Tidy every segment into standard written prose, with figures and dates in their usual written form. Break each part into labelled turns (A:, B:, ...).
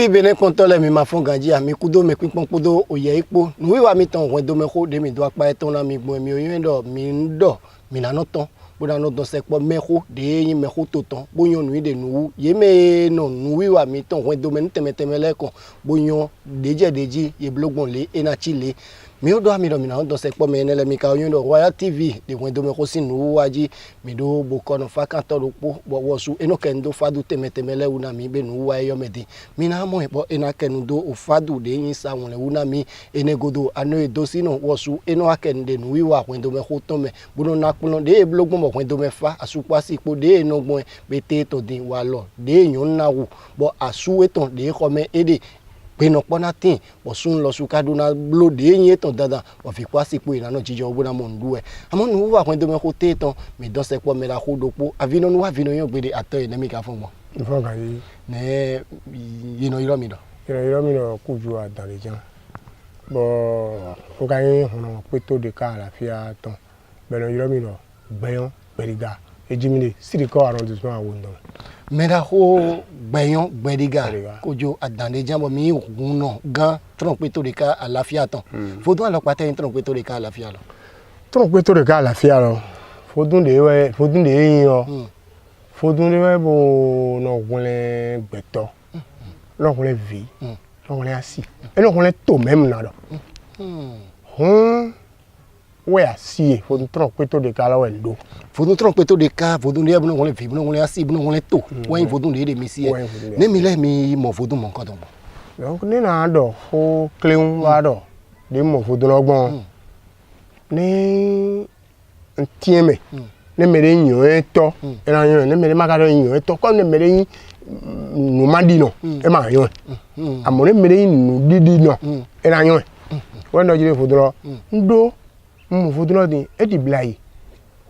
A: TV bene kontole mi ma fon ganji ami kudo me pipon kudo oye ipo nuwi wa mi ton wen do me ko de mi do apa eton na mi gbon mi oyin do mi na no ton bo na no don se po me ko de yin me ko to ton bo yon nuwi de nuwu ye me no nuwi wa mi ton wen do me teme le kon bo yon deji ye blogbon le enachile mi o do ami do mi na don se po me nele mi ka oyin do Royal TV de wen do me ko sinu waji mi do bo kono fa kan to do po bo wosu enokendo fadu teme le una mi be nu wa yo medi mi na mo ebo enakenu do ofadu de yin sa won le una mi enegodo ano edo sino wosu eno akende nu wiwa wen do me ko ton me buno na kulon de blogbon mo wen do me fa asupa si po de enogbon bete to din wa lo de yun na wu bo asu eton de ko me ede pe no pona tin bo sun lo su kaduna blo de yin eton dada bo fi kwa si po ilana jijo obo na mo ndu e amo nu wa wen do me ko te ton mi do se po me la ko do po avino nu wa vino yon gbede ato ene mi ka fun mo
B: ifo kan yi
A: ne yino iro mi do
B: kuju adalejan bo o kan yi hono pe to de ka àlàáfíà ton belo iro mi do gbeyon gberiga ejimile siriko arrondissement awondo
A: mera ho gbeyon gberiga kuju adalejan bo mi ogun no gan tron pe to de ka àlàáfíà ton fodun alopa te tron pe to de ka àlàáfíà lo
B: tron pe to de ka àlàáfíà lo fodun de yin o fodun de bo no gunle gbeto lo gunle vi lo gunle asi e lo gunle to même na do we asi fodun tron pe to de ka lo endo
A: fodun tron pe to de ka fodun de bo no gunle vi bo no gunle asi bo no gunle to wen fodun de mi si e ne mi le mi mo fodun mo nkan don
B: donc ni na do o kleun wa do de mo fodun ogbon ni ntieme ne mere yin eto era yin ne mere magado yin eto ko ne mere yin nu madi no e ma yin amore mere yin nu didi no era yin won do jire foduro ndo mu foduro din e di blai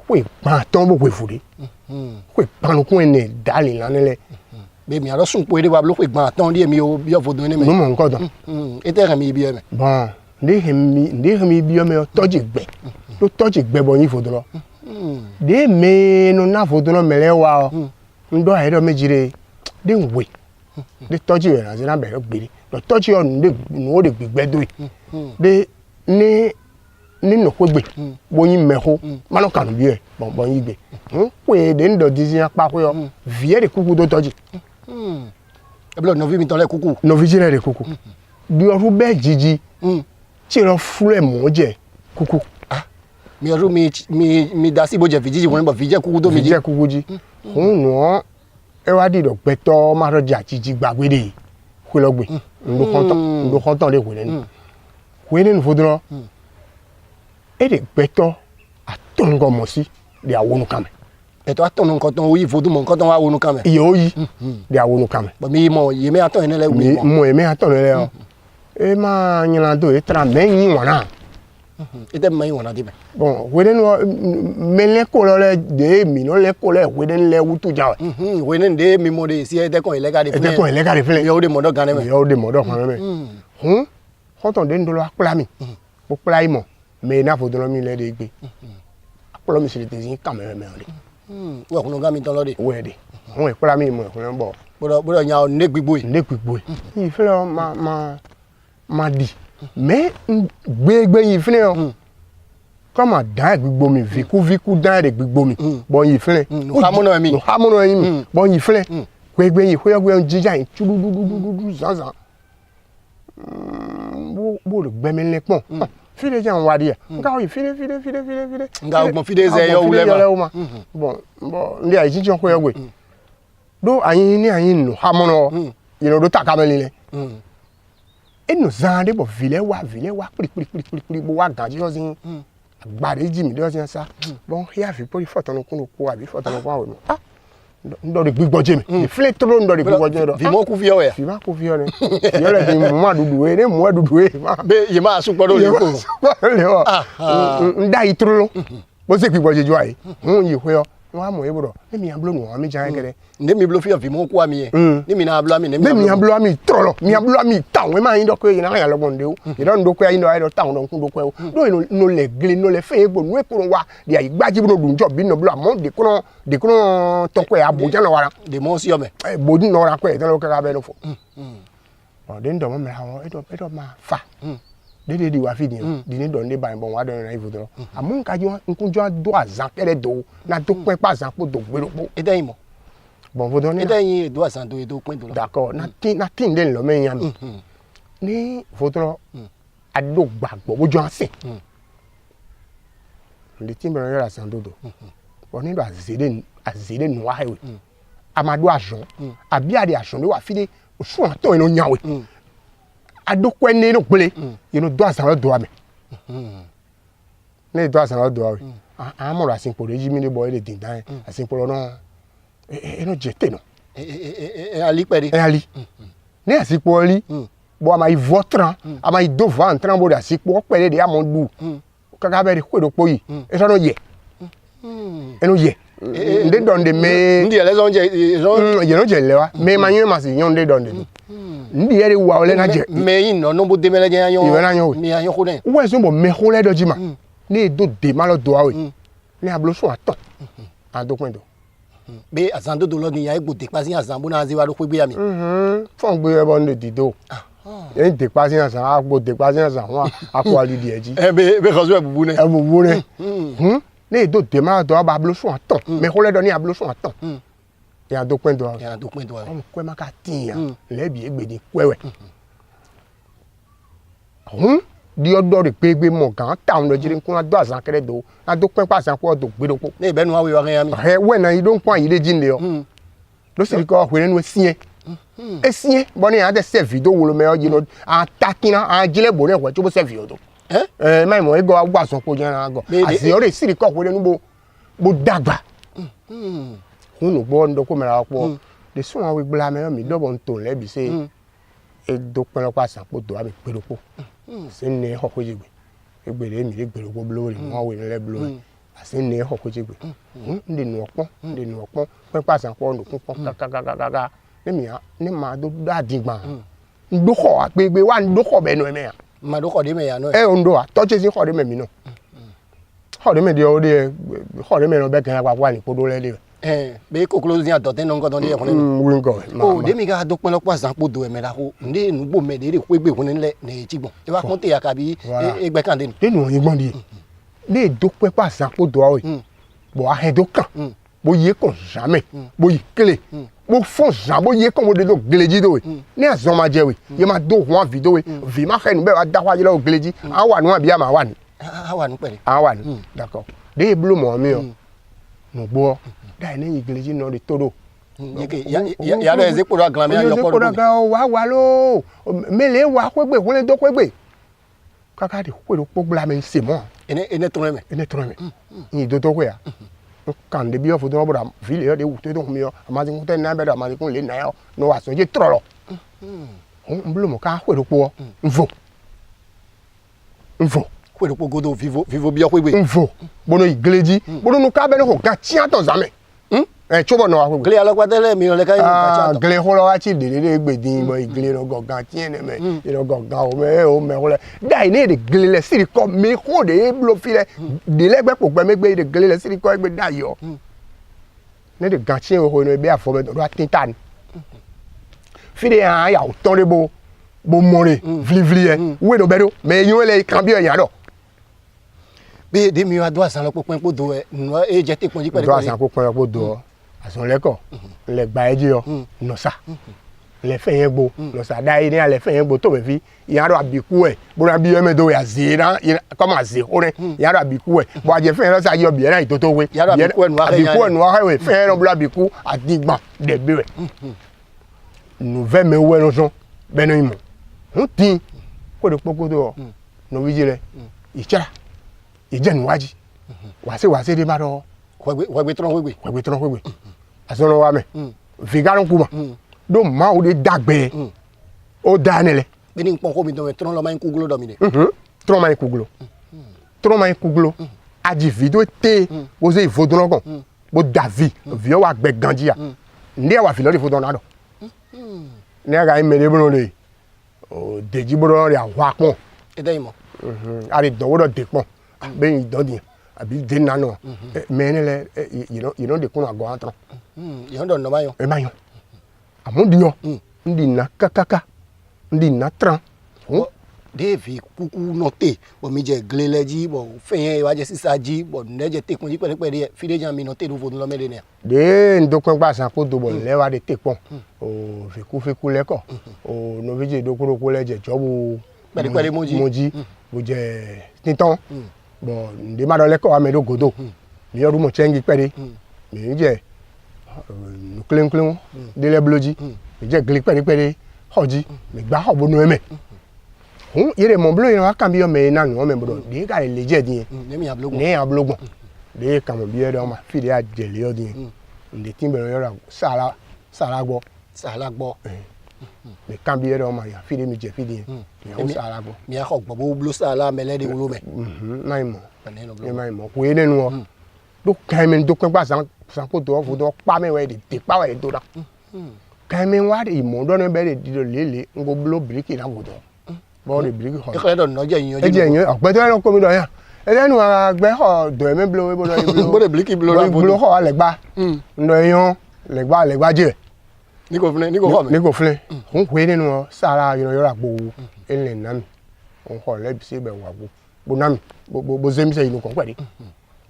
B: we pa ton bo we furi we panu kun ene dali lanele
A: be mi aro sun po ere wa blo pe gban ton die mi o bi fodun ne me
B: no mo nko don
A: e te kan mi bi e me
B: bon de hemi bi o me toji gbe lo toji gbe bo yin foduro de me no na foduro mele wa ndo ayo mejire de we de toji we na na be gbere lo toji o de no de gbegbe do de ni no ko gbe bo yin meho ma no kanu bi e bon yin gbe we de ndo dizi apa ko yo vie de kuku do toji
A: e blo no vi mi ton le kuku
B: no vi jire de kuku bi o ru be jiji ti ro fure mo je kuku
A: mi ru mi da si bo je vijiji won bo vije kuku do mi je
B: kuku ji no e wa di do peto ma ro ja jiji gbagbede ku lo gbe ndo konton le we ni foduro e de peto atongo mo si de awonu kame
A: peto atongo nkan ton oyi fodun mo nkan ton wa wonu kame
B: iye oyi de awonu kame
A: bo mi mo ye me aton ene le wi
B: mo me aton le o e ma nyina do e tra me yin wona
A: ite mai wona dibe
B: bon weden mele ko le de mi no le ko le weden le wutu jawe
A: weden de mi mo de si ite kon ilega de fle yo de modo gan me
B: yo de modo kan me hoton de ndolo akpla mi o pla imo me na fodun mi le de gbe akplo mi sire tezin kamere me ore
A: we kun ga mi ton lo de
B: we de won ikpla mi mo kun bo
A: bodo nya o ne gbigbo
B: yi fle ma di mais gbegbe yin fle o kama da gbigbo mi viku da de gbigbo mi bo yin fle
A: no hamono mi
B: bo yin fle gbegbe yin ko gbe jija yin chududududu zanzan bo le gbe mi le pon fide jan wa di e nga o fide
A: nga ogbon fide ze yo ulema
B: bon ndi ayi jijo ko yogwe do ayin ni ayin no hamono yin do takameli le e no zan de bo vile wa piri bo wa ganji yo zin agbare ji mi do zin sa bon ya fi pori foto no kun ko abi foto no wa o ndo de gbigbo je mi de fle tro ndo de gbigbo je do
A: vi mo ku fi o ya
B: fi ma ku fi o ne yo le di mo adudu e ne mo adudu e
A: be ye ma su podo le ko
B: le o nda itro bo se gbigbo je jo ai yi hwe o wa mo e bro e mi amblo no mi jan kere
A: ne mi blo fi o vi mo ku ami e ni mi na ablo ami ne
B: mi amblo ami trolo mi amblo ami tawo e ma yin do ko yin na ya lo bonde o e don do ko yin do ai do tawo don kun do ko do no le gele no le fe egbo nu e ko wa de ai gbaji bro dun job bi no blo amon de ko to ko ya boja no wara
A: de mo si o me
B: bodun no ra ko e don lo ka be no fo bon den do me ha edo ma fa de di wa fi di ni do ne ba bon wa do na ifu do amun ka jo nkunjo do azan kere do na do pin pa azan po do gbero po
A: e den mo
B: bon vo do ni
A: e den yin do azan do pin do
B: d'accord na tin den lo me yan ni vo do ado gbagbo ojo asin le tin bere ra san do bon ni do azede no wa hewe amadu ajon abi ade ajon de wa fi de osu an to eno nyawe adokwe ni no gbele you know do asan do ame ne do asan do awe amoro asin po reji mi ni boy le din dan asin po no eno jete no
A: ali pere
B: ali ne asin po ali bo ama i votran ama i do van tran bo asin po pere de amon bu kaka be de ko do po yi e so no ye eno ye nde donde me
A: ndi ele zonje
B: ye no je lewa me manyu ma si yon nde donde ndi yere wa ole na je
A: me yin no bo de mele je yan
B: iwe na yan
A: mi yan ko den
B: we so bo me ho le do jima ni do de ma lo do awe ni ablo so aton adokun do
A: be azan do lo ni ya igbo de pa si azan bo na zi wa do pe gbe ya mi
B: fon gbe ebo nde dido e de pa si azan agbo de pa si azan wa akwali di eji
A: be ko so bubu ne
B: bubu ne ne do de ma do ba ablo so aton me ho le do ni ablo so aton ya do pin do on kwe ma ka tin ya le bi egbe ni kwewe di odo re pegbe mo gan town lo jiri kun ado azan kere do ado pin pa azan ko do gbedo po
A: ne be nu awe wa kan ya mi
B: he we na idon kwa yile jinle o lo si ko hwere nu esien esien boni a de serve do wo lo me o jino a takina a jile bo re ko to bo serve o do mai mo ego agba so ko jana go asi o re si ko hwere nu bo dagba hunu bo ndo ko mera po de sun awe gbla me mi do bo nton le bi se e do pin lo pa san po do abi gbedo po se ne ho ko jigbe egbere mi le gbero po blori mo we le blori ase ne ho ko jigbe ndi nu opon pin pa san po ndo kun pon kaka ni ma do da digba ndo ko apegbe wa ndo ko be no me ya
A: ma do ko de me ya no
B: ndo a to che sin ko de me mi no ho de me de o de ho de me no be kan pa wa ni podo le le
A: be kokolo zin adoten no ngodon de ekun
B: wi ngo
A: o de mi ga do pin lo pa san po do e me la ko nde nu gbo me de re pe gbe kun le ne jigbon e wa kon te ya ka bi egbe kan de
B: de nu yin gbon di le do pe pa san po do awe bo a he do kan bo ye kon jamais bo yi kele bo fon jan bo ye kon mo de do geleji do we ni azon ma je we ye ma do one video we vi ma he nu be wa da wa je lo geleji an wa nu abi ama wa ni
A: a wa
B: ni d'accord de blu mo mi o no gbo dai ne igleji no de todo
A: yeke ya le ze poro aglan me ayo poro
B: wa lo mele wa kwegbe wole do kwegbe kaka de kwe do pogla me se mo
A: ene tron me
B: ni do to kwe ya kan de bi o fodo bra ville yo de wuto do mi yo amazi kun te na be do amazi kun le na yo no wa so je trolo mblo mo ka kwe do po mvo
A: kwe do po godo vivo bi o kwegbe
B: mvo bono igleji bono nu ka be no ga ti aton zame chobo no wa kwegbe
A: gle alogba tele mi o le ka
B: yin gle ho lo wa ti de gbedin bo igle no gogan ti ene me ino gogan o me ho le dai ne de gle le siri ko me ho de blo fi le de legbe po gbe me gbe de gle le siri ko gbe da yo ne de gan ti ho no be afo me do atinta ni fi de an ya o ton de bo more vli e we do be do me yin le kan bi eyan do
A: be de mi wa do asan lo popin po do e no e je te ponji pere
B: do asan ko pon po do asan le ko le gba eji yo no sa le fe yen gbo no sa dai ni ale fe yen gbo to be fi yan ro abiku e bo ra bi e me do ya zira ko ma ze ore yan ro abiku e bo aje fe yen lo sa yo bi e na ito we
A: abiku
B: enu wa he we fe yen ro abiku adigban de be we nu ve me we no so be no imo tin ko de pogo do no wijire ichara ijenu waji wase de maro
A: wegbe
B: tron asono wa me vigaron kuma do ma o de dagbe o danele
A: be ni npon ko mi do tron lo ma nkugulo do mi de
B: tron ma nkugulo aji video te o ze vodon kon bo davi vi o wa gbe ganjia ndi wa fi lo de vodon na do ne ga imele bro le o deji bro re awa pon
A: e dey mo
B: ari do do de pon be idodi abi de nano menele you know de kun ago antron
A: you don't know mayo
B: e mayo amundi yo ndi na kakaka ndi natran
A: Devi kuku noté bon mi je gleleji bon feyen wa je sisaji bon neje te kunji pere fide jan mi noté do vodun lo mede ne
B: de ndokon gba san ko do bon le wa de te pon o feku le ko o no vije do ko leje jobu
A: pere moji
B: bo je titan bon de ma do le ko wa me do godo mi yoru mo chengi pere mi je nuklen de le bloji mi je gli pere hoji mi gba hobo no eme yere mon blo ina kan bi o me na no me bro de ka le je din ne ya blogun de ka mo bi e do ma fi de a je le odin de tin be yo ra sala gbo me kan bi e do ma ya fi de mi je fi din ya o sala gbo
A: mi a ko gbo blo sala mele de wolo me
B: nai mo ko e nenu o do kan me do kan gba san ko do fo do pa me we de pa we do da kan me wa de mo do ne be de di le ngo blo briki na go do bo de briki ho
A: e ko do no je yin
B: oji e yin ope to ko mi do yan e lenu agbe ho do me blo we bo do
A: bo de briki blo la
B: blo ho le gba ndo yan le gba je
A: ni ko fle
B: hun kwe ninu sara yo ra gbo ele na mi on ho le bi se be wa gbo bo na mi bo zemi se inu kon pe de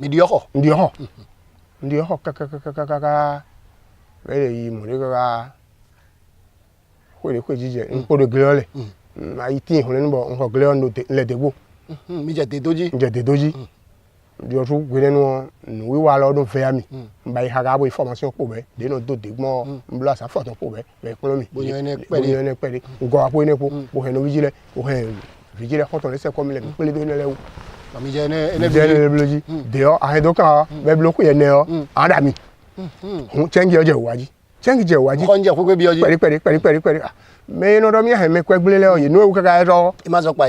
A: mi di ho
B: ka be yi mo le ka ko jije nko do gele ole ayi tin ho le nbo nko gele on le de gbo
A: mi je de doji
B: di o tu gwe nu wi wa lo dun fe ami ba yi ha ga bo information po be de no do de gbo mblo asa foto po be ko mi
A: bo yan
B: ne pere go apo ne po bo he no vigile foto le se ko mi le pele do ne le wu
A: mi je ne
B: le bloji de o a do kan be bloku ye ne o ada mi chengi oje waji
A: ko nje ko gbe bi oji
B: pere me no do mi he me ko gbele o ye no wu ka ro
A: e ma so pa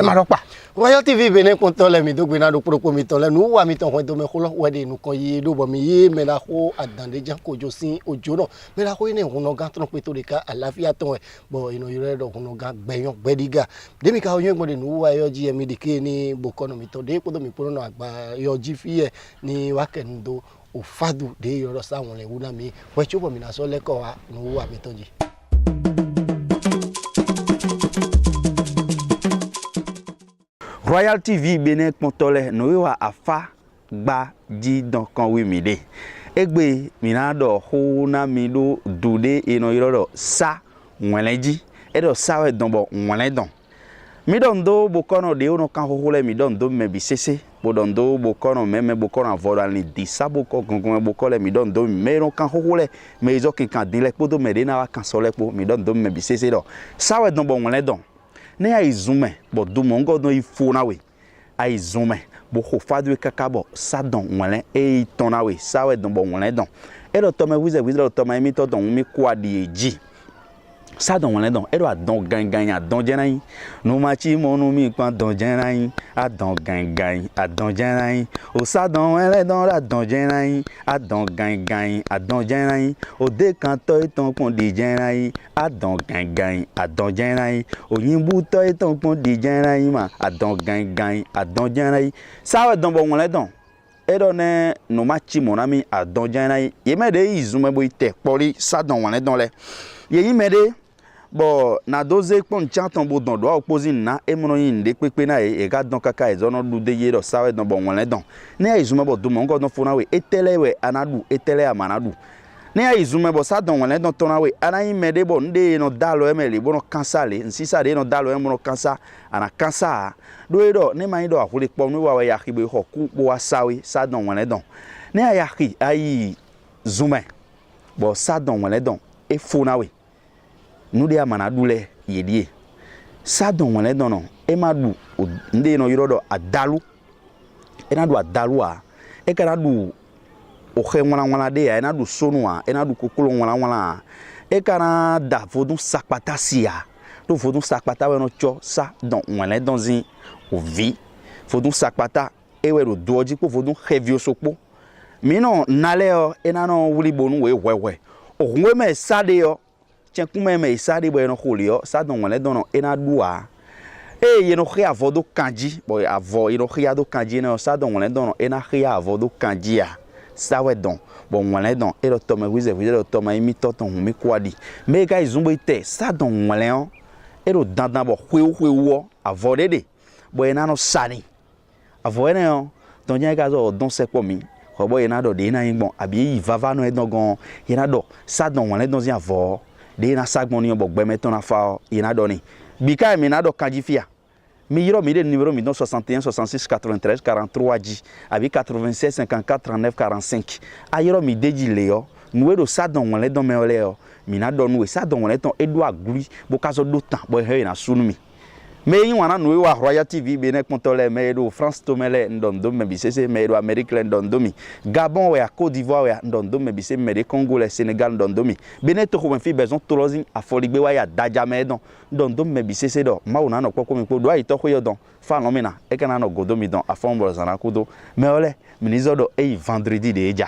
A: Royal TV Benin konton le mi do gbe na do propos mi ton le nu wa mi ton ko do me ko lo we de nu kan yi do bo mi ye me la ko adande jan ko jo sin ojo no me la ko ni hun gan ton pe to de ka àlàáfíà ton e bo ino ire do hun gan gbeyan gbediga de mi ka oyin gbon de nu wa yo ji emi de ke ni bo kono mi to de ko do mi poro no agba yo ji fi e ni wa kendo ofadu de yo ro sa won le wu na mi we chu bo mi na so le ko wa nu wa mi ton ji
C: Royal TV Benin Kontole no wa afa gba ji don kan wi mi de egbe mi na do ho na mi do dude ino yoro sa nweleji e do sa we don bo nwele don mi don do bo kono de ono kan ho le mi don do me bi sese bo don do bo kono me bo kono avoda ni di sabo ko gongon bo ko le mi don do me no kan ho le me zo kin kan din le po do me de na wa kan so le po mi don do me bi sese do sa we don bo nwele don ne ai zume bo du mongo no ifo na we ai zume bo ho fadu kaka bo sadon wele e tona we sawe don bo wele don e lo to me wize lo to me mi to don mi kwa di eji sadon wele don e lo adon gangan adon jenayin no ma chi mo nu mi pan don jenayin adon gangan adon jenayin o sadon wele don adon jenayin adon gangan adon jenayin o de kan to iton pon di jenayin adon gangan adon jenayin oyinbu to iton pon di jenayin ma adon gangan adon jenayin sawe don bo wele don edo ne no ma chi mo na mi adon jenayin ye me de izume bo ite pori sadon wele don le ye yin me de bo na doze pon chanton bo don do opposing na emono yin de pepe na e ga don kaka e zono du de ye do sawe don bo won le don ne izume bo du mo ngo don fona we etele we anadu etele amanadu ne izume bo sa don won le don tona we ana yin me de bo nde no dalo emele bo no kansa le nsi sa de no dalo emono kansa ana kansa do e do ne ma do akule po mi wa we ya kibe ho ku bo wa sawe sa don won le don ne ya ki ayi zume bo sa don won le don e fona we nu de amana dule yedie sadon wele dono e madu nde no yoro do adalu e na du adalu a e kana du o khe wala de e na du sonu a e na du kokolo wala e kana da vodun sakpata sia do vodun sakpata we no cho sa don wele donzin o vi vodun sakpata e we do doji po vodun heavy sopo mi no nale o e na no wuli bonu we o nwe me sade yo tchenkume me isadi bo eno khulio sa don wele dono ena dua e yeno khia vodo kanji bo avo yeno khia do kanji no sa don wele dono ena khia vodo kanji ya sa we don bo wele don e lo to me wize lo to me mi to ton mi kwadi me ga izumbo ite sa don wele on do dandan bo hwe avode de bo ena no sani avode ne ton nya ga zo don se po mi ko bo ena do de na yin gbon abi yi vava no e don gon ena do sa don won le don zin avo de na sagbon ni bo gbe meton na fa ena do ni bika mi na do kanjifia mi yiro mi de numéro mi don 61 66 93 43 ji abi 96 54 39 45 a yiro mi deji le yo nous do sa don won le don me ole yo mi na do nu sa don won le ton edu aguri bo ka so do tan bo he na sunu mi me yin wana nu wa Royal TV be ne kontole me do France to mele ndondo me bi sese me do Amerique le ndondo mi Gabon we Côte d'Ivoire we ndondo me bi se me de Congo le Sénégal ndondo mi bene to ko fi besoin tolozin afoligbe wa ya daja me don ndondo me bi sese do ma una no koko mi ko do ai to ko yo don fa no mi na e kana no godo mi don afon bo zana kudo me ole minizo do e vendredi de eja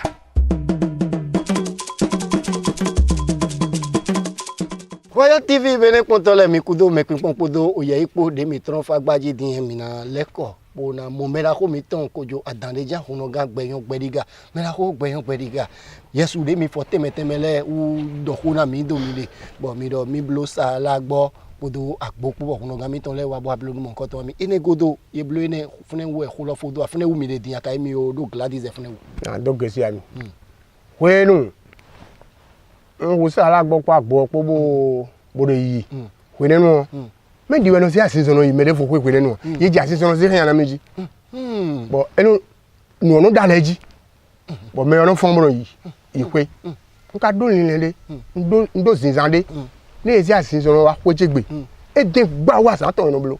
A: Royal TV bene kontole mi kudo me pinpon podo oye ipo de mi tron fagbaji din mi na leko bo na mo mera ko mi ton kojo adandeja hono ga gbeyan gbediga mera ko gbeyan gbediga yesu de mi fote metemele u do hona mi do mi le bo mi do mi blo sa la gbo podo agbo pupo hono ga mi ton le wa bo ablo mo nkan to mi ene godo ye blo ene fune wo e hulo fodo afune wu mi le din aka mi o do gladys e fune wu
B: na do gesi ami wenu wo sa la gbo pa gbo po bo de yi wenu no me di wenu si asizo no yi me de fo kwe wenu ye ji asizo no si kan na meji bo enu no no daleji bo me no fon bro yi ikwe nka do nile ndo zinzande ni si asizo no wa kwejegbe e de gba wa sa ton no blo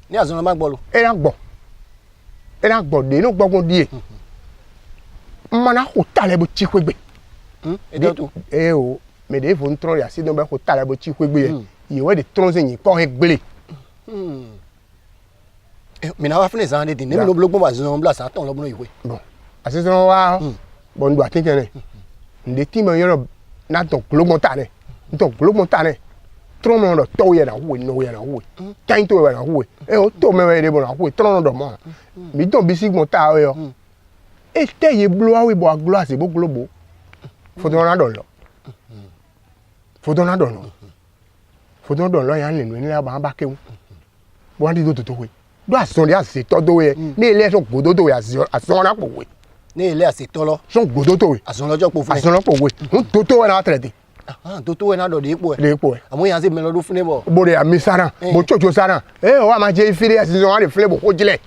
A: ni azon ma gbo lo
B: era gbo de no gbogun die mana ko tale bo chi kwegbe o me de fo ntro ya si don be ko tale bo chi kwegbe ye we de tron se yin ko he gbele
A: mi na wa fune zan de din mi no blogbon ba zon bla sa ton lo bono iwe
B: bon asizo wa bon do atikene nde ti me yoro na ton glogbon ta ne ton glogbon ta ne tron no to ye na hu no ye na hu kan to ye na hu o to me we de bo na hu tron no do mo mi don bi sigmo ta yo e te ye blo awe bo aglo ase bo globo fodo na don lo fodo na don lo ya nle ni la ba kewu bo andi do to we do ason dia se to do we ni ile so godo to we ason na po we
A: ni ile ase to lo
B: so godo to we
A: ason lojo po fun
B: ason lo po we to we na trede
A: to we na do de ipo
B: e
A: amo yan se me lo do fun bo
B: bo de ami sara bo chocho sara o wa ma je ifire ason wa de fle bo ko jile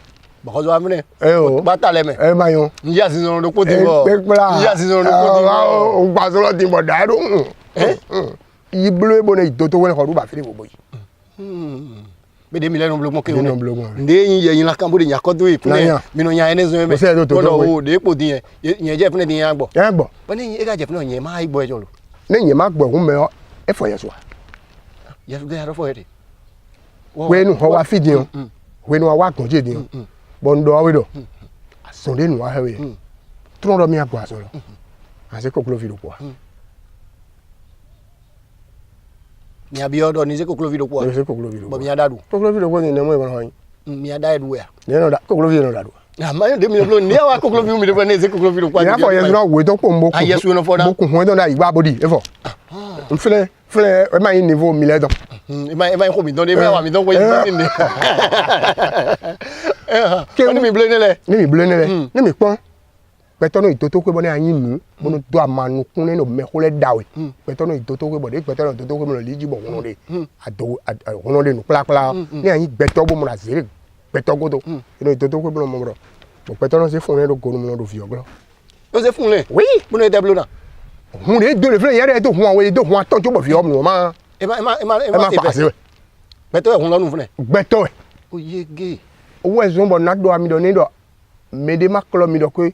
A: because wa mine
B: o
A: ba ta le me
B: ma yo
A: nji ason do po ti bo nji ason do po ti bo
B: o gba so lo ti bo da do yi blo bo ne to we ko du ba fire bo yi
A: be de mi le no blogbon ke
B: no blogbon
A: nde yin ye yin la kan bo de nya ko do ipune mi no nya ene zo me o de po din yen je fune din yan gbo bo ni e ga je fune yen ma igbo ejo lo
B: ne yen ma gbo hun me e fo yeso
A: yesu de aro fo ede
B: we nu ho wa fidi o we nu wa gun je din bo ndo we do ason de nu wa hewe tron do mi agbo aso lo ase koklo fi do po
A: mi abiodo ni se koklo video po bo mi adadu
B: koklo video ko ni ne mo e mo han
A: mi ada edu ya
B: ne no da koklo video no da do
A: na ma yo de mi lo ni wa koklo video mi de ne se koklo video kwa
B: ya fo yesu no we to po mbo
A: ah yesu no for da
B: bo kun do da igba body e fo fle e ma yin niveau mi le don
A: e ma ko mi don de me wa mi don ko yin ni ke ni mi ble ne
B: mi pon petono itoto kwe bone anyi mu bono do amanu kun no me hole dawe petono itoto kwe bode petono itoto kwe mo liji bo wono de ado wono de no kla ni anyi gbeto bo mo na zere gbeto godo no itoto kwe bono mo bro bo petono se fun do gonu mo do fi oglo
A: o se fun le
B: oui
A: bono de blo na
B: hun de do le fle yere do hun awe do hun aton jo bo fi o mo ma
A: e ma
B: se be
A: gbeto e hun lo nu fun e
B: gbeto e
A: o yege
B: owo ezun bo na do ami do ni do mede maklo mi do ko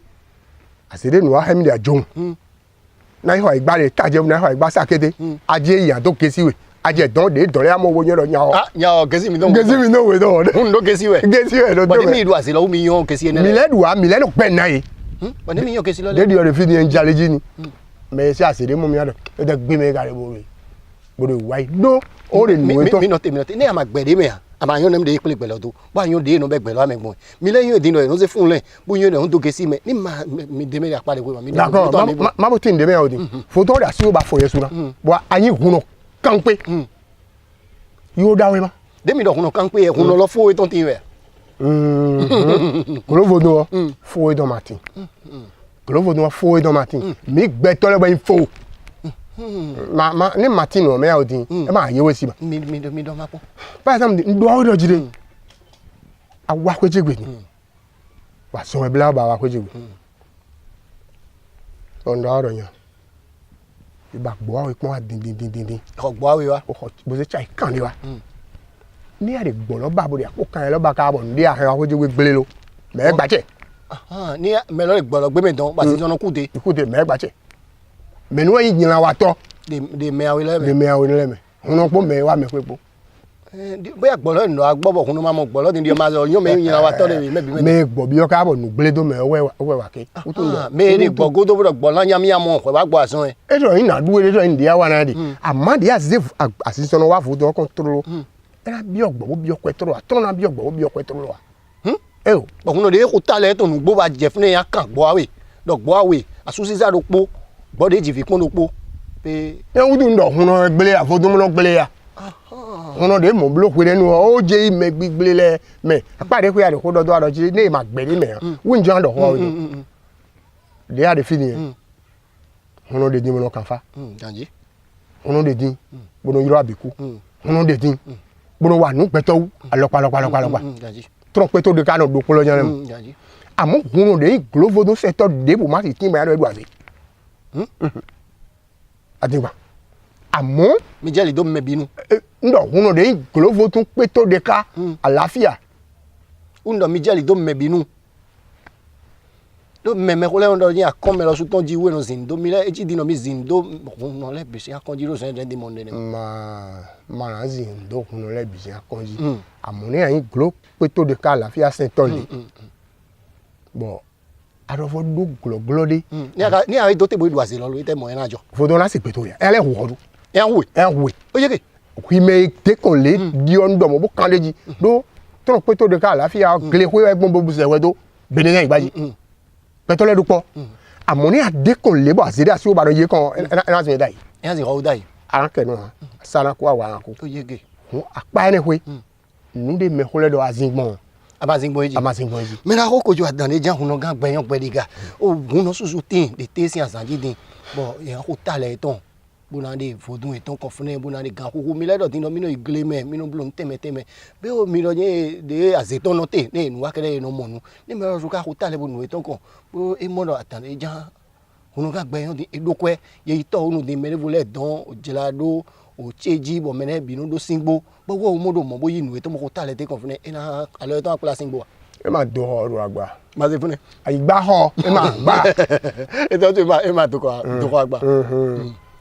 B: asede nu ahem dia jon na iho igba le taje na iho igba sakete aje yan to kesiwe aje don de dore amo wo yen lo nya o
A: nya o kesi mi don
B: we do
A: hun do kesiwe
B: do
A: but mi do ase lo mi yon kesi ene
B: mi le do pe na yi
A: but mi yon kesi lo
B: de di o fi ni jaleji ni me se asede mu mi ado e de gbe me gare bo re wai do o re nu we to
A: mi no te ne ama gbede me ama yon nem de ipele gbelo to ba yon de no be gbelo amegbon mi le yon edin lo no se fun le bo yon de hun to kesi me ni ma mi de me ya pare we mi
B: d'accord ma bo tin de me o di photo da si o ba fo yesu na bo ayin hun no kan pe Yo dawe ma.
A: Demi do huno kan pe e huno lo fo e ton tin we.
B: Glovo do fo e don matin. Glovo do fo e don matin. Mi gbe to le ba info. Ma ni matin no me audin. E ma yewe si ba.
A: Mi do ma po.
B: By the time ndo awo do jire. Awa kwejegbe ni. Wa so e bla ba wa kwejegbe. Ndo aro yan. Iba gbo awo ipon din.
A: Ko gbo awe wa.
B: O bo se chai kan ni wa. Ni a de gbo lo ba bo de ko kan lo ba ka bo ndi a he wa kwejegbe gbele lo. Me gba che.
A: Ni me lo gbo lo gbe me don ba si sono kute.
B: Ikute me gba che. Me no yin la wa to.
A: De me awe le me.
B: De me awe le me. Uno po me wa me kwepo.
A: Bóyá gbọ́lọ́ ìnà agbọ́bọ̀ kún ló máa mọ gbọ́lọ́ tí ní ọmọ àzọ yóò mẹ́rin yìnyín wa tọ́lẹ̀ rí mẹ́bí mẹ́bí.
B: Me gbọ́ bí ọkà bọ̀ nù gbélé tó mẹ́ ọwẹ́ wà ké.
A: Mẹ́rin gbọ́ kó tó bọ̀dọ̀ gbọ́lọ́ yámíyámọ́ ọ̀pẹ̀ wá gbọ́ àsán ẹ̀.
B: Ètò yìí nà dúró ètò yìí nìyà wà náà di. Àmọ́ di àṣìṣe wà fún ọkọ̀ tó lọ. Ẹ̀rọ bí ọgbọ̀ bí ọkọ̀ tó lọ wa tọ́nà bí ọgbọ̀ bí ọkọ̀ tó lọ wa. Ẹ o.
A: Ọkùnrin òde kò tálẹ̀ tó nù gbó bá jẹ fún ẹ̀yà kan gbọ́ àwẹ̀ lọ gbọ́ àwẹ̀ àsúnṣíṣà ló pọ̀ gbọ́dọ̀ èjì fi pọ́n ló pọ̀.
B: Ẹ wúdù ń dọ̀ hun gbélé àfọ́dúnmọ́ gbélé ya. Ono de mo block we nu o je me gbigbele le me apade ko ya de ko dodo ado ji ne ma gbe ni me won jan do ho de ya de fini ono de din mo kan fa
A: janji
B: ono de din bono yiro abiku ono de din bono wa nu peto alopa
A: janji
B: trompe to de ka no do polo jan
A: janji
B: amo ono de glovo do sector de bu ma ti tin ba do ase adiba àmọ́
A: mi jẹ́ lè dó mẹ́ bínú.
B: Ndo huno de glovo tún pé tó de ká àlàáfíà.
A: Ndo mi jẹ́ lè dó mẹ́ bínú. Do meme ko le ndo ni akome lo suton ji we no zindo mi le eji dino mi zindo no le bi se akonji ro se de monde ne
B: ma na zindo no le bi se akonji amoni ayin glo pe to de ka àlàáfíà Saint-Ton bon arofo do glo de
A: ni a do te bo idu ase lo lo te mo en ajo
B: fodo na se pe to ya ele wo
A: we o ye ke
B: qui me te ko le di ondo mo bo kan leji do to pe to de ka àlàáfíà gle ko e gbon bo se we do benene igbaji petole dupo amoni adekon lebo azere asi obado ye kan na se dai
A: en se ho dai
B: anke no sala ko awa anko
A: to ye ge
B: apa ene hwe nde me hole do azingbon
A: amazingbo eji me na ko kojo adan le jan huno gan gbeyan gbediga o huno susu tin de te si azanji din bo yan ko tale ton bonande fodun eton ko fune bonande gan ko mi ledo tin no mi no igle me mi no blon teme be o mi ro ye de azeton no te ne nu wa kele no monu ni me ro ka ko tale bonu eton ko bo e mo do atan e jan huno gan gbeyan din edokwe ye ito unu de mere vole don o jelado o cheji bo mene binu do singbo gbogbo o modo mo bo yinu eton mo ko tale te kon fune e na alo eton apla singbo
B: e ma do oro agba
A: ma se fune
B: agba ho e ma gba
A: eton to e ma to ko agba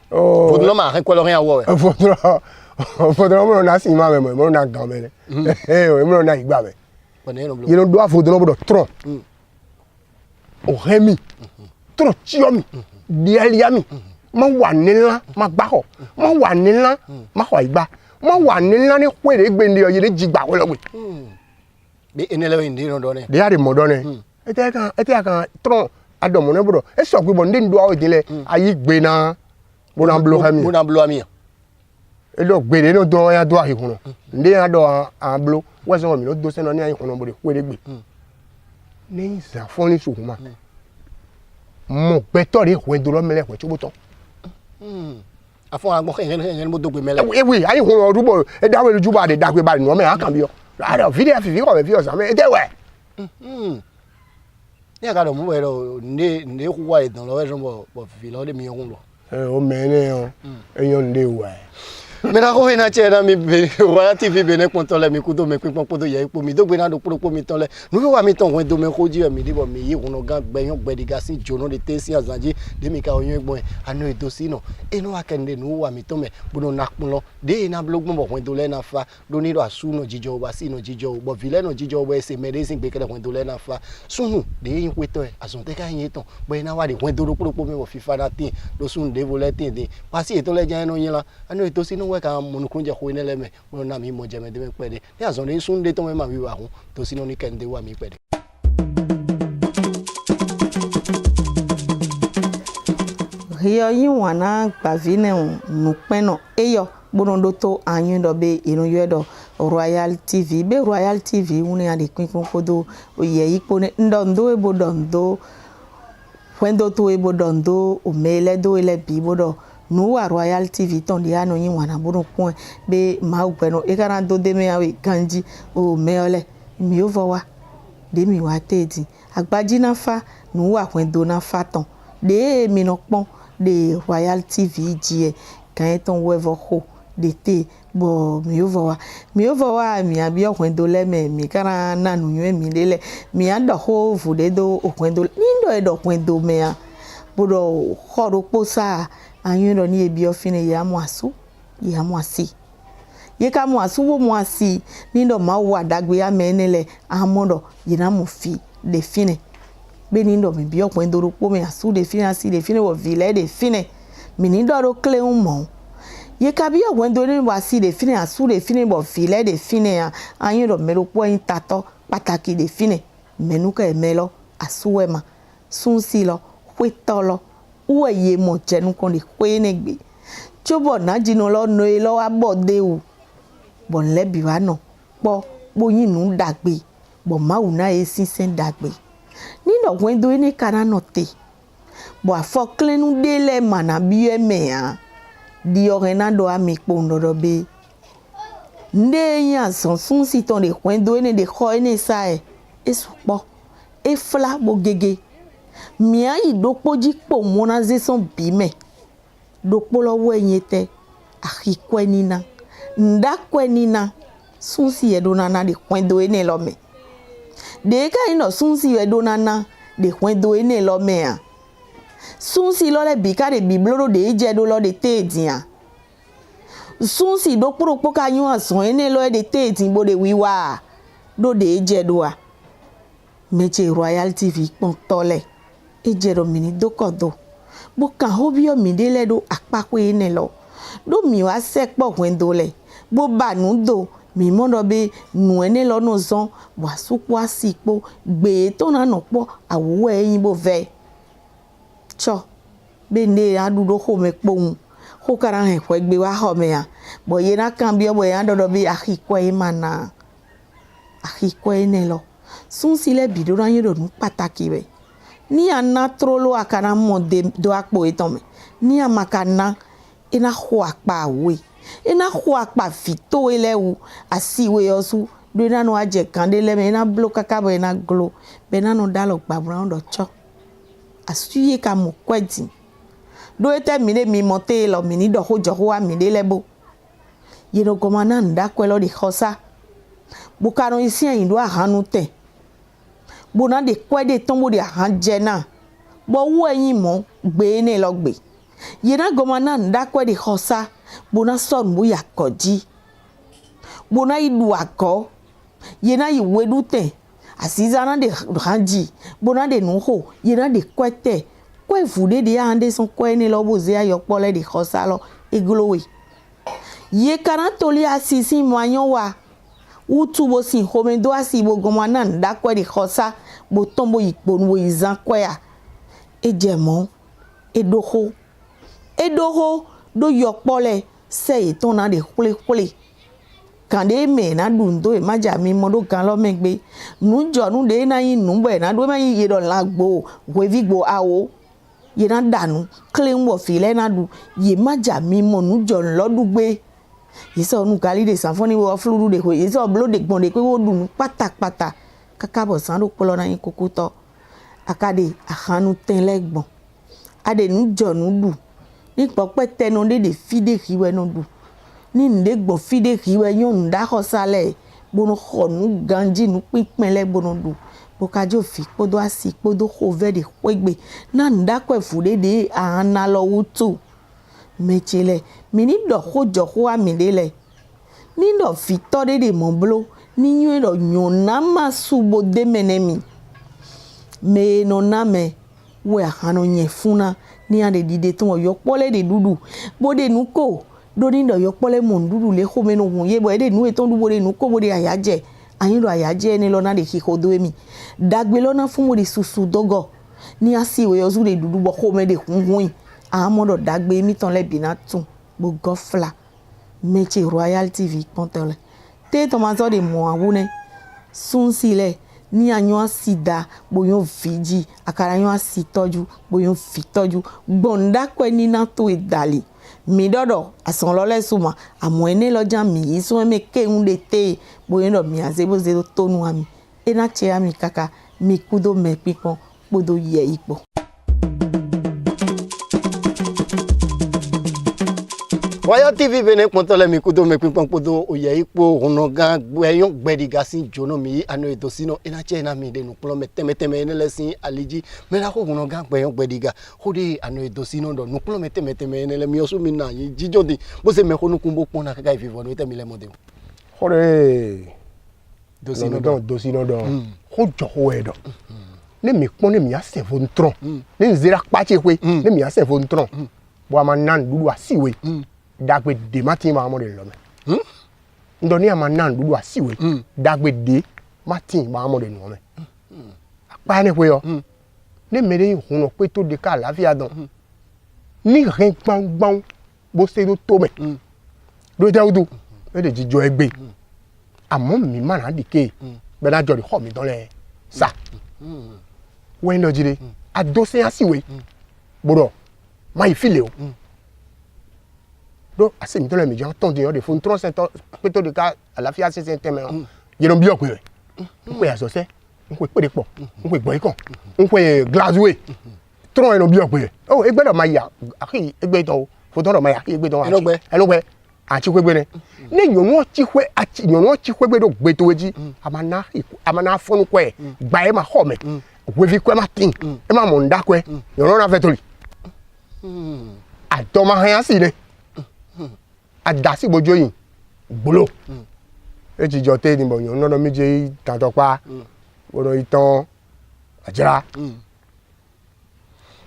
B: oh
A: fodun ma ren ko lo rin awo
B: fodun mo na si ma me mo na gan me o mo na igba me you know do fodun mo do tron o remi tron ti o mi di elia mi ma wa nila ma gba ho ma wa nila ma ho igba ma wa nila ni kwere gbe ndi o ye jigba wo lo gbe
A: be enele ndi no do ne
B: de ari mo do ne ete kan tron adomo ne bodo e so gbe bo ndi ndo awo jinle ayi gbe na bona blo ami e lo gbe no do ya do ahihun ndi ya do an blo we so mi no do se no ni ahihun bo de kwere gbe ni za fon ni suhuma mo pe to re hwe do lo mele hwe chubo to
A: afon agbo ken mo do gbe mele
B: we ahihun odubo e dawe lu juba de dagbe ba ni o me akan bi o ara video fifi ko me fi o sa me e de we
A: ni aga do mo we ro nde ku wa idan lo we so bo fifi lo de mi yun lo
B: o mene o eyan nde wa
A: me na ko we na che na mi Royal TV bene konto le mi ku do me pin pon do ye ipo mi do gbe na do pro mi ton le nu fi wa mi ton won do me ko ji mi di bo mi yi kun no gan gbeyan gbediga si jono de te si azanji de mi ka oyun egbon anu edo si no enu wa kende nu wa mi ton me bono nakun lo de na blogbon bo won do le na fa do ni do asu no jijo wa si no jijo bo vile no jijo we se medicine gbe kele won do le na fa sunu de yin pe to e asun te ka yin ton bo na wa de won do pro mi wo fi fa na tin do sun de vo le tin de pa si eto le jan no yin la anu edo si no we ka monukunje ko ne le me mo na mi mo je me de me pede ni azon ni sun de to me ma wi wa hun to si no ni kende wa mi pede
D: yo yin wa na gba vi ne nu pe no eyo bonondo to anyu do be ino yedo Royal TV be Royal TV une ade kwinkwon kodo oye ipo ne ndondo ebo dondo wendo to ebo dondo o mele do ele bibodo nuwa Royal TV ton di ano yin wana bono point be ma upeno e kana do de me awe ganji o meole mi ovowa de mi wa tedi agbaji na fa nuwa wendo na fa ton de mi no pon de Royal TV die kan ton wevo ho de te bo mi ovowa mi abi wendo le me mi kana nanu ywe mi lele mi ando ho vude do wendo nindo e do wendo me a bodo horo posa anyundo ni ebi ofine ya mwasu ya mwasi ye ka mwasu wo mwasi nindo ma wa dagbe ya menele amodo yina mufi de fine be nindo mi bi okwendo ro po me asu de fine wo vile de fine mi nindo ro kle unmo ye ka bi okwendo ni wasi de fine asu de fine bo vile de fine anyundo melo po intato pataki de fine menuka emelo asuwema sunsi lo kwetolo uwe ye mo jenu kon de kwenegbe chobo na jino lo no e lo wa bode o bon lebi wa no po boyin nu dagbe bo ma una e sinsen dagbe ni no wendo ni kana no te bo afo klenu de le mana bi eme a di orena do ami po ndo be nde yan son si ton de wendo ni de ko ni sa e supo e fla bo gege mia idokpoji po mona zeson bime dokpolo wenyete akikwenina ndakwenina sunsi edonana de kwendo ene lome de ka ino sunsi edonana de kwendo ene lome a sunsi lo le bika de bibloro de jedo lo de tedian sunsi dokporo poka yun ason ene lo de tedin bo de wiwa do de jedo a meje Royal TV pon tole ejero mini dokodo bo kan hobio mi dele do apapo ene lo do mi wa sepo wendo le bo ba nu do mi mondo be nu ene lo no zon bo asupo asipo gbe to na no po awo eyin bo ve cho be ne adudo ho me pohun ho kara he kwe gbe wa ho me ya bo ye na kan bi obo ya dodo be akikwe mana akikwe ene lo sun sile bido na yin do nu pataki be ni ana trolo akana mo de do akpo etome ni amakana ina ho akpa we ina ho akpa fito elewu asiwe osu do na no aje kande le me na bloka ka bo na glo be na no dalo gba brown do cho asuye ka mo kwedi do ete mi le mi monte lo mi ni do ho jo ho mi de lebo yero komana nda kwelo de hosa bukaro isi yin do ahanu te bona de kwede tombo de hanjena bo wo yin mo gbe ne lo gbe yena gomana nda kwede hosa bona son bu yakoji bona idu akọ yena iwedu te asizana de hanji bona de nuho yena de kwete kwe vude de ande son kwe ne lo boze ayopole de hosa lo eglowe ye karantoli asisi moanyo wa utu bo sin homendo asibo gomana nda kwede hosa bo tombo ikponu izan kwea ejemo edoho do yopole se eton na de kule kande me na dundo e maja mi modo kan lo megbe nu jo nu de na yin nu be na do ma yin yedo lagbo wevigbo awo ye na danu clean wo file na du ye maja mi mo nu jo lodugbe yiso nu kali de sanfoni wo fluru de ko yiso blo de gbon de pe wo dunu patapata kakabo san do polo na yin kokuto akade ahanu tenlegbon ade nu jo nu du ni pope tenu de fide kiwe no du ni ndegbon fide kiwe yon nda hosale bono khonu ganji nu pinpinle bono du bokajo fi podo asi podo hove de kwegbe na nda kwefude de ahana lo wutu mechele mini do hojo ho amidele ni do fito de monblo ni nyu do nyona masubo de menemi me no name we ahano nyefuna ni ade dide ton yopole de dudu bode nuko do ni do yopole mon dudu le ho meno hun ye bo de nu eton du bode nuko bode ayaje ayin do ayaje ni lo na de kikodo emi dagbe lo na fun mo de susu dogo ni asiwe yozu de dudu bo ho me de hun hun amodo dagbe mi ton le binatun bo gofla métier Royal TV pontole te tomato de mo awune sunsile ni anyo sida boyo viji akara anyo sitoju boyo fitoju gbonda kwe ni na to idali mi dodo asonlole suma amoene loja mi iso me ke unde te boyo do mi azebo zedo tonu ami ena che ami kaka mi kudo me pipon bodo ye ipo.
A: Royal TV bene kontole mi kudo me pimpon kudo oye ipo onogan gbeyon gbediga sin jono mi ano edosino ena che na mi de nu plo meteme ene lesin aliji me la ko onogan gbeyon gbediga hodi ano edosino do nu plo meteme ene le mi osu mi na yin jijodi bo se me ko nu kunbo pon na kaka ifivo no temi le mode
B: Hore
A: dosino
B: do ho jo ho edo ne mi pon ne mi ase fo ntron ne nzira pache kwe ne mi ase fo ntron bo amanan dudu asiwe dagbe de matin ma mo de lo me ndoni amanan dudu asiwe dagbe de matin ma mo de no me apa ne kwe yo ne mere hun pe to de ka lafia don ni rin gbangban bo se do to me do jawdu e de jijo egbe àmọ́ mi ma na dike be na jori ho mi don le sa we ndo jire adose asiwe bodo ma ifile o do ase mi don le mi jan ton de yo de fun 37 peto de ka àlàáfíà se teme je don bi okwe npe asose npe pere po npe gbo ikon npe glassway tron e no bi okwe o egbe do ma ya aki egbe ton o fo ton do ma ya aki egbe ton elogbe àti kwegbe ne nyonu chikwe ati nyonu chikwegbe do gbe toweji amana fonu kwe gba e ma ho me we fi kwe ma tin e ma mo nda kwe nyonu na fetoli adoma han asile adasi bojo yin gbolo e ti jo te ni bo nyonu no meje tanto pa odo itan ajara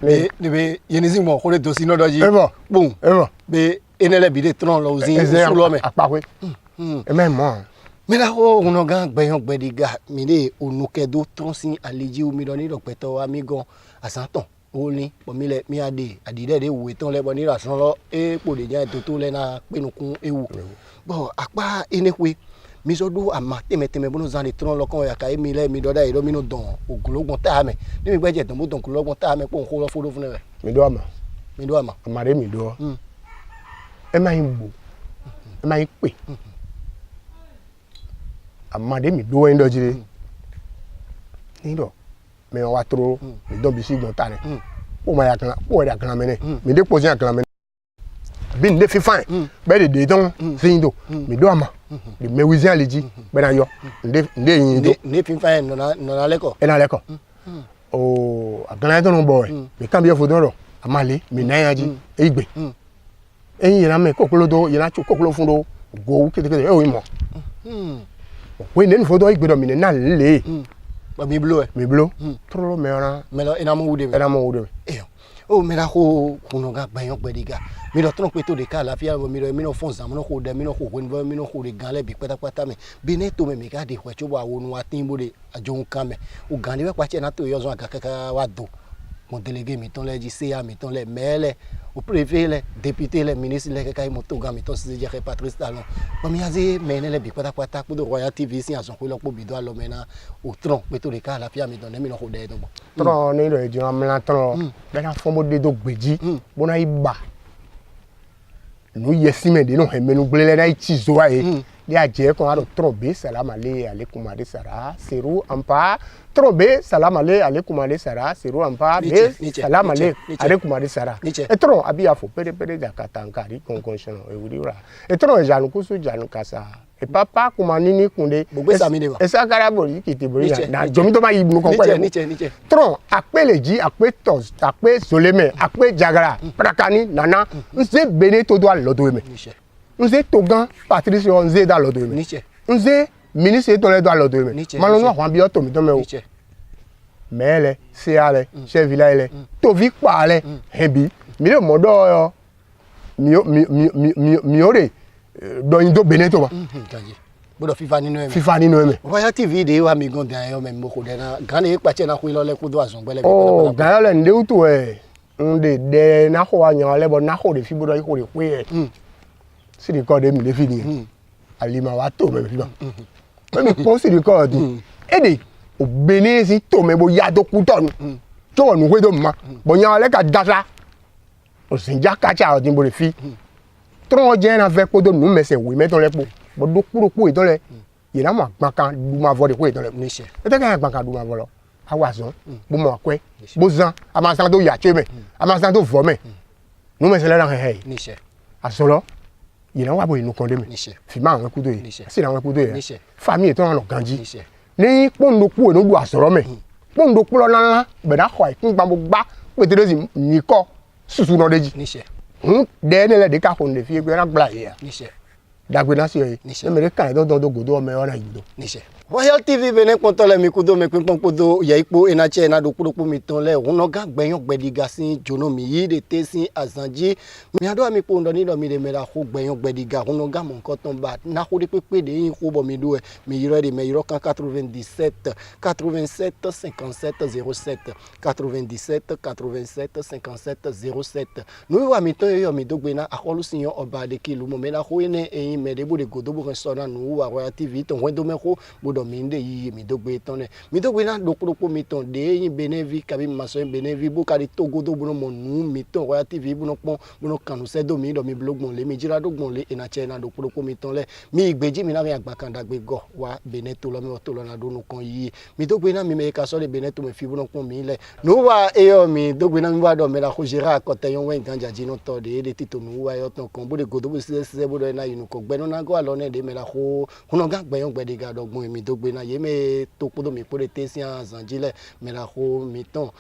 A: be yenisi mo ko le dosino doji
B: evo
A: bon be enele bi de tron lo zin so lo me
B: apakwe e me mo
A: me la ho onogan gbeyon gbediga mi de onukedo tron sin aliji o mi do ni dopeto amigon asanton o ni po mi le mi ade adide de wo ton le bo ni rasan lo e po de jan to le na pinukun ewu bo apa enekwe mi so do ama teme bono zan de tron lo kon ya ka mi le mi do da iro mi no don ogulogbon ta me ni mi gbeje don mo don ogulogbon ta me po nko lo foro fun re
B: mi do ama
A: amare
B: mi do e ma yin bo e ma yin pe amade mi do en do jire ni do me wa tro mi do bi si gbon ta re o ma ya kan o ya kan me ne mi de po si kan me bin de fi fine be de don sin do mi do ama de me wizian leji be na yo nde yin do
A: ne fi fine no na leko
B: e na leko o agana to no boy mi kan bi fo don ro amale mi na yaji e igbe eyin na me kokolo do yina chu kokolo fun do go kete e o imo we ne fo do igbe do mi na le
A: ba mi blo
B: tro me ora
A: me lo ina mo wude o me la ko kuno ga gbayon gbediga mi do tron pe to de ka àlàáfíà mi do mi no fon zam no ko de mi no ko wen mi no ko de gan le bi pátápátá me bi ne to me mi ga de ko cho ba wonu wa tin bo de ajo nkan me o gan le pa che na to yo zo aga kaka wa do mon délégué mi ton le ji CA mi ton le mele au préfet le député le ministre le kaka mo to ga mi ton se je Patrice Talon ba mi aze me ne le bi pátápátá ko do Royal TV si ason ko lo po bi do alo me na o tron pe to de ka àlàáfíà mi don mi no ko de don bo
B: tron ni do ejo amla tron be na fo mo de do gbeji bona iba no yesime de no hemenu glele na ichi zo wa e di aje ko ado trobe salam alaikum ade sara seru ampa trobe salam alaikum ade sara seru ampa be salam alaikum ade sara e tron abia fo pere jakata nkari konkonshon e wuriura e tron janu kusu janu kasa e papa kuma nini kunde
A: gbogbo sami de ba
B: e sakara bori kiti bori na jomi to ba yi nu kon pe tron apeleji apetos ape soleme ape jagara prakani nana nse bene to do alodo me nze togan Patrice nze da alodo me nze ministre to le do alodo me malo no hwan bi o to mi to me o mele se ale chef village le to vi pa le hebi mi le modo yo mi ore do yin do bene to ba
A: bodo FIFA nínú
B: eme
A: Royal TV de wa mi gan dan yo me mo ko de na gan e pa che na ku lo le ku do azon gbele
B: oh gan le nde utu e nde de na ho anya le bo na ho de fi bodo ko re pe si di ko de mi le fini alima wa to me lo me ko si di ko di e de o bene si to me bo ya do ku to nu to nu we do ma bo nya le ka dasa o sin ja ka cha o din bo le fi tron je na fe ko do nu me se we me to le po bo do kuro po e to le ye na ma gban kan du ma vo de ko e to le
A: níṣẹ́
B: e te kan gban kan du ma vo lo awa so bo mo kwe bo zan a ma san to ya che me a ma san to vo me nu me se le ran he
A: níṣẹ́
B: asolo yìnyín wà bọ̀ inú kan dé mi
A: níṣẹ́
B: fi máa àwọn ẹkú tó yẹ
A: níṣẹ́
B: sí àwọn ẹkú tó yẹ
A: níṣẹ́
B: fami ètò ọ̀nà ganjí
A: níṣẹ́
B: ní pọ́ńdókú ènúdù àsọ̀rọ̀ mẹ́ pọ́ńdókú lọ ńláńlá bẹ̀dá kọ̀ ẹ̀kún gbàgbọ́ gbá pété sí nìkọ́ sùsù náà déjì
A: níṣẹ́
B: ń dẹ́ nílẹ̀ dé ká kòndé fi ẹgbẹ́ náà gbà yẹ ya
A: níṣẹ́
B: dàgbé náà sí ẹ
A: níṣẹ́
B: ẹ mẹ́rẹ́ kàn ẹ̀ tó gòdó ọmọ ẹ̀ ọ̀nà yìí
A: níṣẹ́ Royal TV bene kontole mi kudo me pin podo ya ipo enache na do kudo mi ton le uno ga gbeyan gbediga sin jono mi yi de te sin azanji mi ado mi po ndo ni do mi de me la ko gbeyan gbediga uno ga mo nkan ton ba na ko de pepe de yin ko bo mi do mi yiro de me yiro kan 97 87 57 07 97 87 57 07 no wa mi ton yo mi do gbe na akolu sin yo oba de kilu mo me la ko ene eyin me de bo de godo bo so na no wa Royal TV ton we do me ko bodo mi nde yi mi dogbe ton mi dogbe na dokoropo mi ton de yin benevi kabi maso benevi bo kadi togodo bono mo nu mi ton Royal TV bono pon bono kanu se do mi blogbon le mi jira dogbon le ena che na dokoropo mi ton le mi igbeji mi na rin agba kan dagbe go wa beneto lo mi to lo na do nu kan yi mi dogbe na mi me ka so le beneto me fi bono pon mi le no wa eyo mi dogbe na mi wa do me la ko jira akote yon wen ganja ji no to de tito nu wa yo ton kan bo de godo bo se bodo na yinu ko gbe no na go alone de me la ko kuno ga gbe yon gbe de ga dogbon mi dogbe na ye me to podo mi pode te si anzanjile me la ho mi ton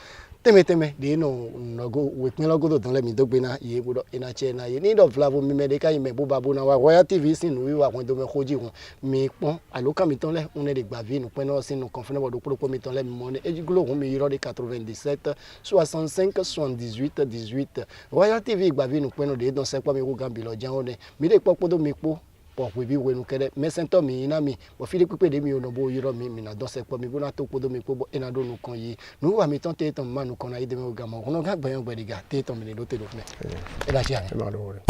A: teme de no go we pin logo don le mi dogbe na ye bodo ina che na ye ni do flavo mi me de ka me bo babu na wa Royal TV sin nu wa won do me khoji won mi pon aloka mi ton le on e de gba vi nu pin no sin nu confine bodo pro mi ton le mi mo ne ejigulo won mi yiro de 97 65 78 18 Royal TV gba vi nu pin no de don se po mi ko gambi lo jan one mi de podo mi po we bi wenu kede mesento mi ina mi bo fili pipe de mi ono bo yiro mi na don se po mi bona to podo mi po bo ena do nu kan yi nu wa mi ton te ton manu kan na ide me ga mo ono ga gbayan gbediga te ton mi le do te do fune e la ti ani
B: ẹ máa lọ wọlé.